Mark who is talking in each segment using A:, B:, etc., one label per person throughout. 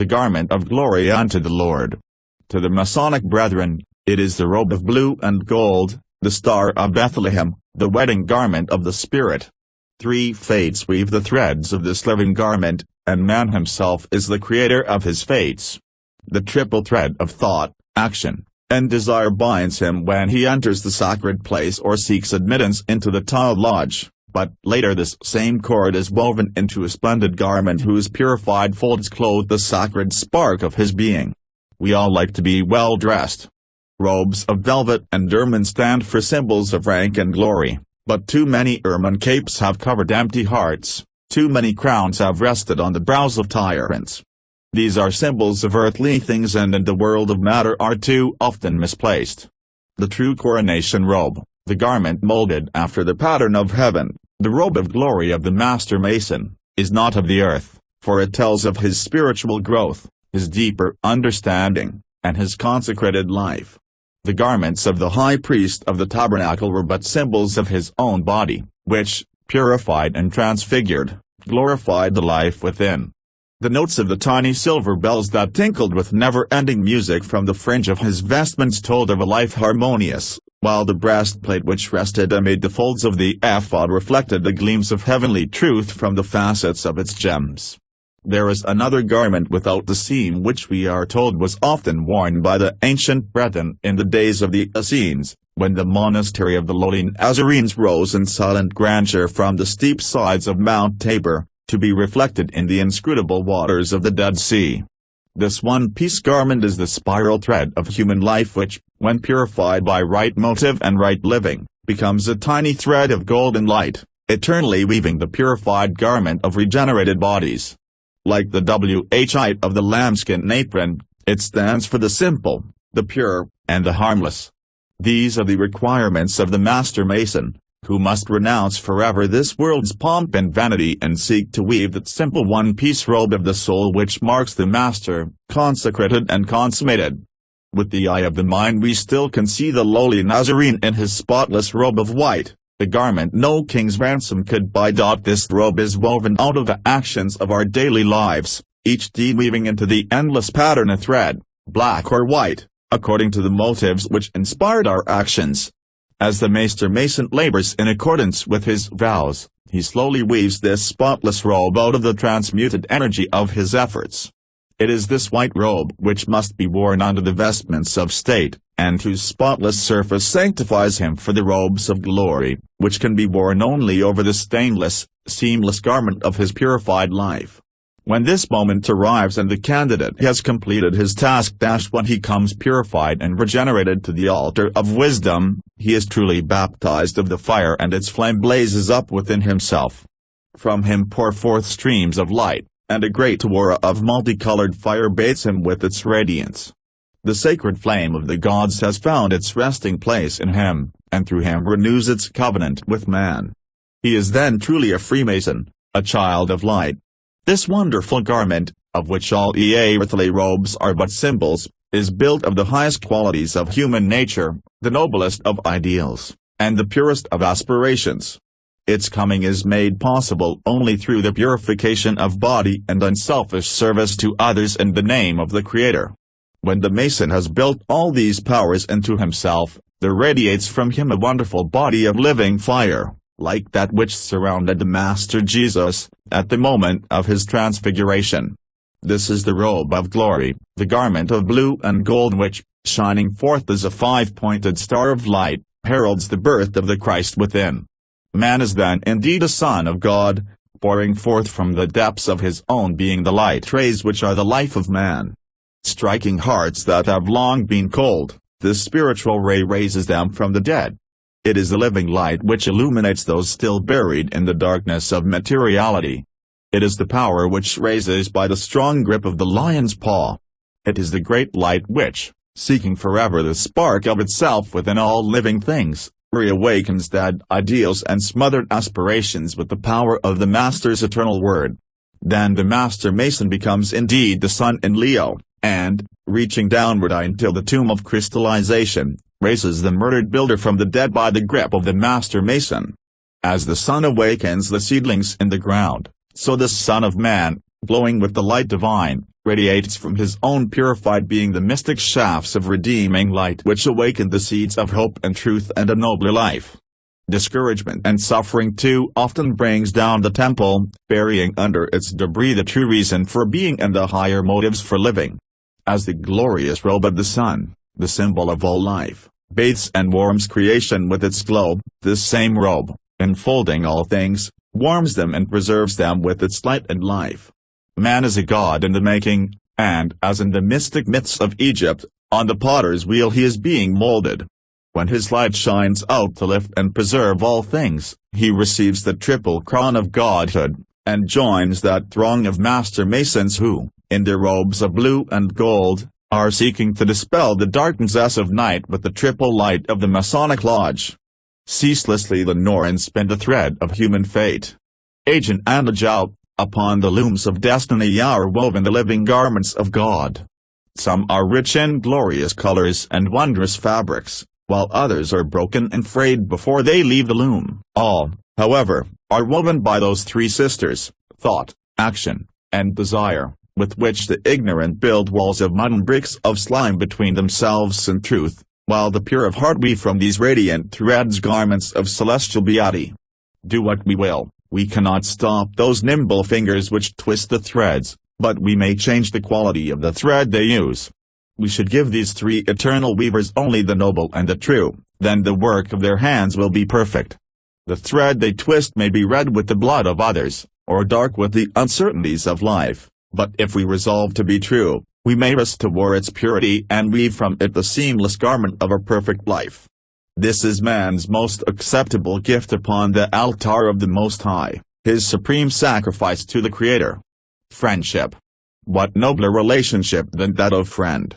A: the garment of glory unto the Lord. To the Masonic brethren, it is the robe of blue and gold, the Star of Bethlehem, the wedding garment of the Spirit. 3 fates weave the threads of this living garment, and man himself is the creator of his fates. The triple thread of thought, action, and desire binds him when he enters the sacred place or seeks admittance into the tiled lodge, but later this same cord is woven into a splendid garment whose purified folds clothe the sacred spark of his being. We all like to be well dressed. Robes of velvet and ermine stand for symbols of rank and glory, but too many ermine capes have covered empty hearts, too many crowns have rested on the brows of tyrants. These are symbols of earthly things and in the world of matter are too often misplaced. The true coronation robe, the garment molded after the pattern of heaven, the robe of glory of the Master Mason, is not of the earth, for it tells of his spiritual growth, his deeper understanding, and his consecrated life. The garments of the high priest of the tabernacle were but symbols of his own body, which, purified and transfigured, glorified the life within. The notes of the tiny silver bells that tinkled with never-ending music from the fringe of his vestments told of a life harmonious, while the breastplate which rested amid the folds of the ephod reflected the gleams of heavenly truth from the facets of its gems. There is another garment without the seam which we are told was often worn by the ancient brethren in the days of the Essenes, when the monastery of the lowly Nazarenes rose in silent grandeur from the steep sides of Mount Tabor, to be reflected in the inscrutable waters of the Dead Sea. This one-piece garment is the spiral thread of human life which, when purified by right motive and right living, becomes a tiny thread of golden light, eternally weaving the purified garment of regenerated bodies. Like the WH of the lambskin apron, it stands for the simple, the pure, and the harmless. These are the requirements of the Master Mason, who must renounce forever this world's pomp and vanity and seek to weave that simple one-piece robe of the soul which marks the Master, consecrated and consummated. With the eye of the mind we still can see the lowly Nazarene in his spotless robe of white, the garment no king's ransom could buy. This robe is woven out of the actions of our daily lives, each deed weaving into the endless pattern a thread, black or white, according to the motives which inspired our actions. As the Master Mason labors in accordance with his vows, he slowly weaves this spotless robe out of the transmuted energy of his efforts. It is this white robe which must be worn under the vestments of state, and whose spotless surface sanctifies him for the robes of glory, which can be worn only over the stainless, seamless garment of his purified life. When this moment arrives and the candidate has completed his task, when he comes purified and regenerated to the altar of wisdom, he is truly baptized of the fire and its flame blazes up within himself. From him pour forth streams of light, and a great aurora of multicolored fire bathes him with its radiance. The sacred flame of the gods has found its resting place in him, and through him renews its covenant with man. He is then truly a Freemason, a child of light. This wonderful garment, of which all earthly robes are but symbols, is built of the highest qualities of human nature, the noblest of ideals, and the purest of aspirations. Its coming is made possible only through the purification of body and unselfish service to others in the name of the Creator. When the Mason has built all these powers into himself, there radiates from him a wonderful body of living fire, like that which surrounded the Master Jesus, at the moment of his transfiguration. This is the robe of glory, the garment of blue and gold which, shining forth as a five-pointed star of light, heralds the birth of the Christ within. Man is then indeed a son of God, pouring forth from the depths of his own being the light rays which are the life of man. Striking hearts that have long been cold, this spiritual ray raises them from the dead. It is the living light which illuminates those still buried in the darkness of materiality. It is the power which raises by the strong grip of the lion's paw. It is the great light which, seeking forever the spark of itself within all living things, reawakens dead ideals and smothered aspirations with the power of the Master's eternal word. Then the Master Mason becomes indeed the sun in Leo, and, reaching downward until the tomb of crystallization, raises the murdered builder from the dead by the grip of the Master Mason. As the sun awakens the seedlings in the ground, so the Son of Man, glowing with the light divine, radiates from his own purified being the mystic shafts of redeeming light which awaken the seeds of hope and truth and a nobler life. Discouragement and suffering too often brings down the temple, burying under its debris the true reason for being and the higher motives for living. As the glorious robe of the sun, the symbol of all life, bathes and warms creation with its glow, this same robe, enfolding all things, warms them and preserves them with its light and life. Man is a god in the making, and, as in the mystic myths of Egypt, on the potter's wheel he is being molded. When his light shines out to lift and preserve all things, he receives the triple crown of godhood, and joins that throng of master masons who, in their robes of blue and gold, are seeking to dispel the darknesses of night with the triple light of the Masonic Lodge. Ceaselessly the Norns spin the thread of human fate. Age in and age out, upon the looms of destiny are woven the living garments of God. Some are rich in glorious colors and wondrous fabrics, while others are broken and frayed before they leave the loom. All, however, are woven by those three sisters, thought, action, and desire, with which the ignorant build walls of mud and bricks of slime between themselves and truth, while the pure of heart weave from these radiant threads garments of celestial beauty. Do what we will, we cannot stop those nimble fingers which twist the threads, but we may change the quality of the thread they use. We should give these three eternal weavers only the noble and the true, then the work of their hands will be perfect. The thread they twist may be red with the blood of others, or dark with the uncertainties of life, but if we resolve to be true, we may restore its purity and weave from it the seamless garment of a perfect life. This is man's most acceptable gift upon the altar of the Most High, his supreme sacrifice to the Creator. Friendship. What nobler relationship than that of friend?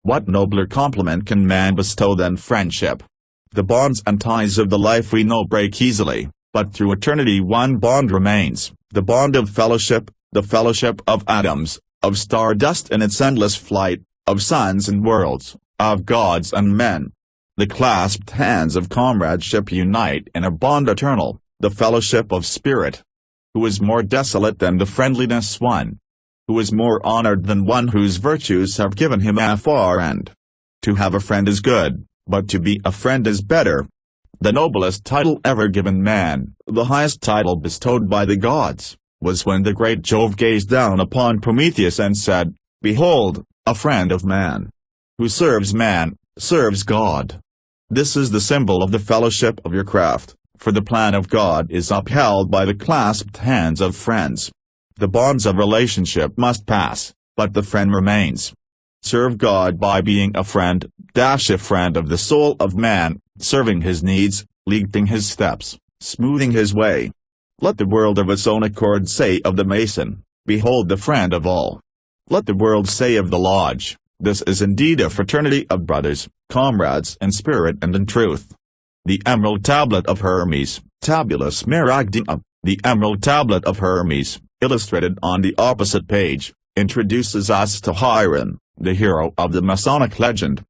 A: What nobler compliment can man bestow than friendship? The bonds and ties of the life we know break easily, but through eternity one bond remains, the bond of fellowship, the fellowship of atoms, of stardust in its endless flight, of suns and worlds, of gods and men. The clasped hands of comradeship unite in a bond eternal, the fellowship of spirit. Who is more desolate than the friendliness one? Who is more honored than one whose virtues have given him a far end? To have a friend is good, but to be a friend is better. The noblest title ever given man, the highest title bestowed by the gods, was when the great Jove gazed down upon Prometheus and said, "Behold, a friend of man. Who serves man, serves God." This is the symbol of the fellowship of your craft, for the plan of God is upheld by the clasped hands of friends. The bonds of relationship must pass, but the friend remains. Serve God by being a friend, a friend of the soul of man, serving his needs, leading his steps, smoothing his way. Let the world of its own accord say of the Mason, "Behold the friend of all." Let the world say of the Lodge, "This is indeed a fraternity of brothers, comrades in spirit and in truth." The Emerald Tablet of Hermes, Tabula Smaragdina, the Emerald Tablet of Hermes, illustrated on the opposite page, introduces us to Hiram, the hero of the Masonic legend.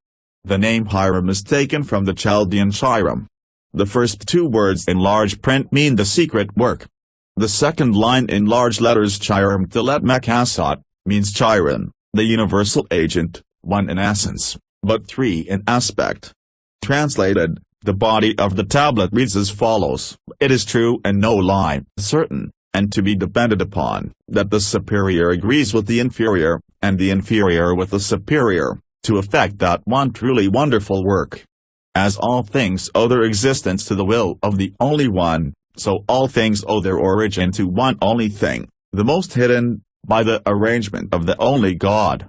A: The name Hiram is taken from the Chaldean Hiram. The first two words in large print mean the secret work. The second line in large letters Chiram Tilet Mekasot, means Chiron, the universal agent, one in essence, but three in aspect. Translated, the body of the tablet reads as follows: "It is true and no lie, certain, and to be depended upon, that the superior agrees with the inferior, and the inferior with the superior, to effect that one truly wonderful work. As all things owe their existence to the will of the only one, so all things owe their origin to one only thing, the most hidden, by the arrangement of the only God.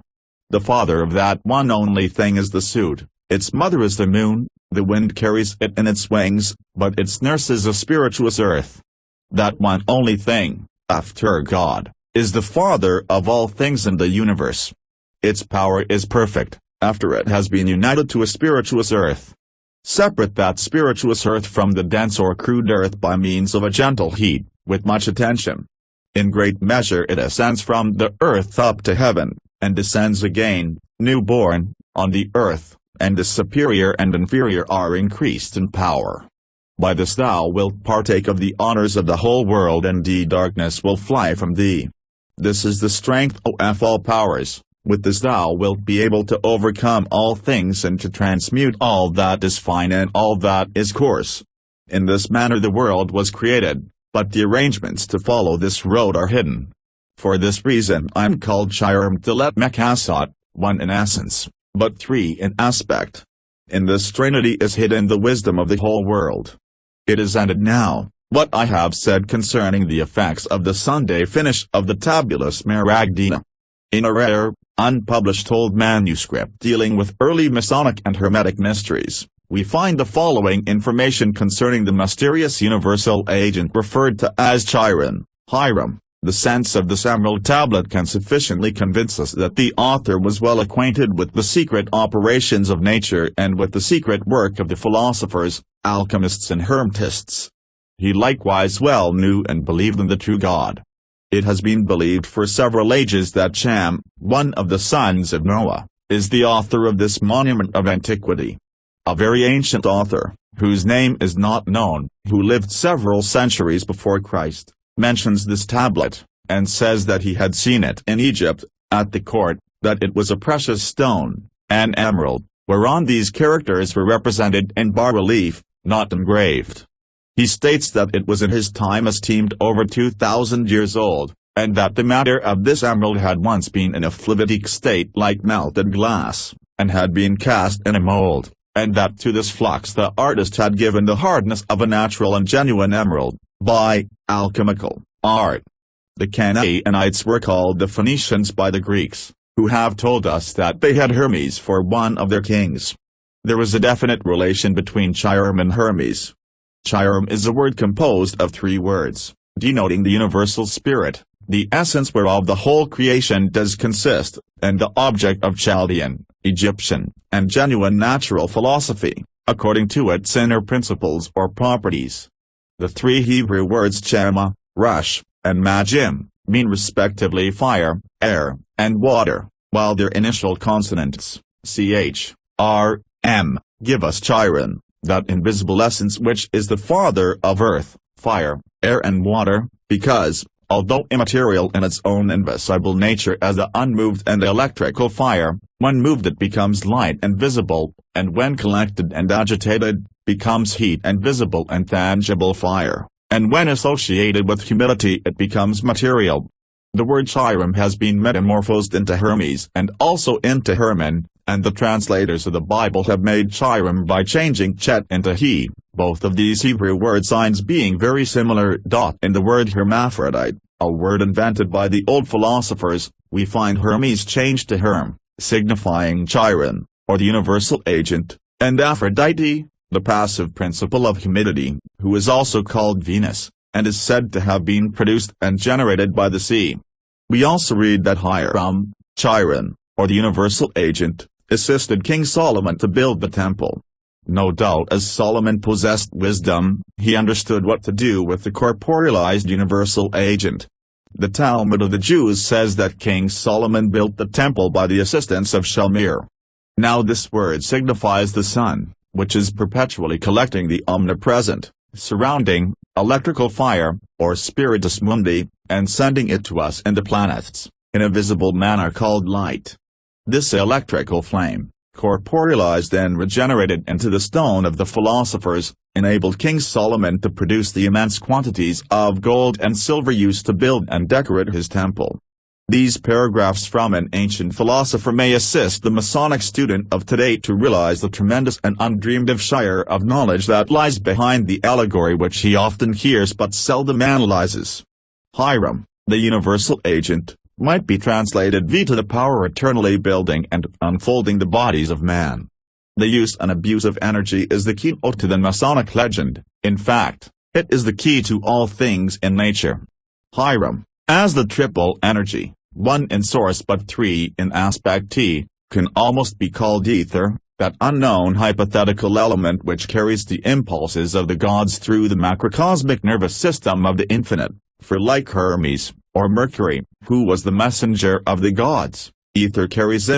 A: The father of that one only thing is the suit, its mother is the moon, the wind carries it in its wings, but its nurse is a spirituous earth. That one only thing, after God, is the father of all things in the universe. Its power is perfect, after it has been united to a spirituous earth. Separate that spirituous earth from the dense or crude earth by means of a gentle heat, with much attention. In great measure it ascends from the earth up to heaven, and descends again, newborn, on the earth, and the superior and inferior are increased in power. By this thou wilt partake of the honors of the whole world, and darkness will fly from thee. This is the strength of all powers. With this thou wilt be able to overcome all things and to transmute all that is fine and all that is coarse. In this manner the world was created, but the arrangements to follow this road are hidden. For this reason I am called Hiram Telepmekasot, one in essence, but three in aspect. In this Trinity is hidden the wisdom of the whole world. It is ended now, what I have said concerning the effects of the Sunday finish of the Tabula Smaragdina. In a rare, unpublished old manuscript dealing with early Masonic and Hermetic mysteries, we find the following information concerning the mysterious universal agent referred to as Chiron, Hiram. The sense of this emerald tablet can sufficiently convince us that the author was well acquainted with the secret operations of nature and with the secret work of the philosophers, alchemists and hermetists. He likewise well knew and believed in the true God. It has been believed for several ages that Shem, one of the sons of Noah, is the author of this monument of antiquity. A very ancient author, whose name is not known, who lived several centuries before Christ, mentions this tablet, and says that he had seen it in Egypt, at the court, that it was a precious stone, an emerald, whereon these characters were represented in bas-relief, not engraved. He states that it was in his time esteemed over 2,000 years old, and that the matter of this emerald had once been in a fluidic state like melted glass, and had been cast in a mold, and that to this flux the artist had given the hardness of a natural and genuine emerald, by alchemical art. The Canaanites were called the Phoenicians by the Greeks, who have told us that they had Hermes for one of their kings. There was a definite relation between Chiron and Hermes. Chiron is a word composed of three words, denoting the universal spirit, the essence whereof the whole creation does consist, and the object of Chaldean, Egyptian, and genuine natural philosophy, according to its inner principles or properties. The three Hebrew words chema, rush, and magim, mean respectively fire, air, and water, while their initial consonants, ch, r, m, give us Chiron, that invisible essence which is the father of earth, fire, air and water, because, although immaterial in its own invisible nature as the unmoved and electrical fire, when moved it becomes light and visible, and when collected and agitated, becomes heat and visible and tangible fire, and when associated with humidity it becomes material. The word Chiron has been metamorphosed into Hermes and also into Herman, and the translators of the Bible have made Chiron by changing Chet into he, both of these Hebrew word signs being very similar. In the word hermaphrodite, a word invented by the old philosophers, we find Hermes changed to Herm, signifying Chiron, or the universal agent, and Aphrodite, the passive principle of humidity, who is also called Venus, and is said to have been produced and generated by the sea. We also read that Hiram, Chiron, or the universal agent, assisted King Solomon to build the temple. No doubt as Solomon possessed wisdom, he understood what to do with the corporealized universal agent. The Talmud of the Jews says that King Solomon built the temple by the assistance of Shelmir. Now this word signifies the sun, which is perpetually collecting the omnipresent, surrounding, electrical fire, or spiritus mundi, and sending it to us and the planets, in a visible manner called light. This electrical flame, corporealized and regenerated into the stone of the philosophers, enabled King Solomon to produce the immense quantities of gold and silver used to build and decorate his temple. These paragraphs from an ancient philosopher may assist the Masonic student of today to realize the tremendous and undreamed-of share of knowledge that lies behind the allegory which he often hears but seldom analyzes. Hiram, the universal agent, might be translated via the power eternally building and unfolding the bodies of man. The use and abuse of energy is the keynote to the Masonic legend. In fact, it is the key to all things in nature. Hiram, as the triple energy, one in source but three in aspect T, can almost be called ether, that unknown hypothetical element which carries the impulses of the gods through the macrocosmic nervous system of the infinite, for like Hermes, or Mercury, who was the messenger of the gods, ether carries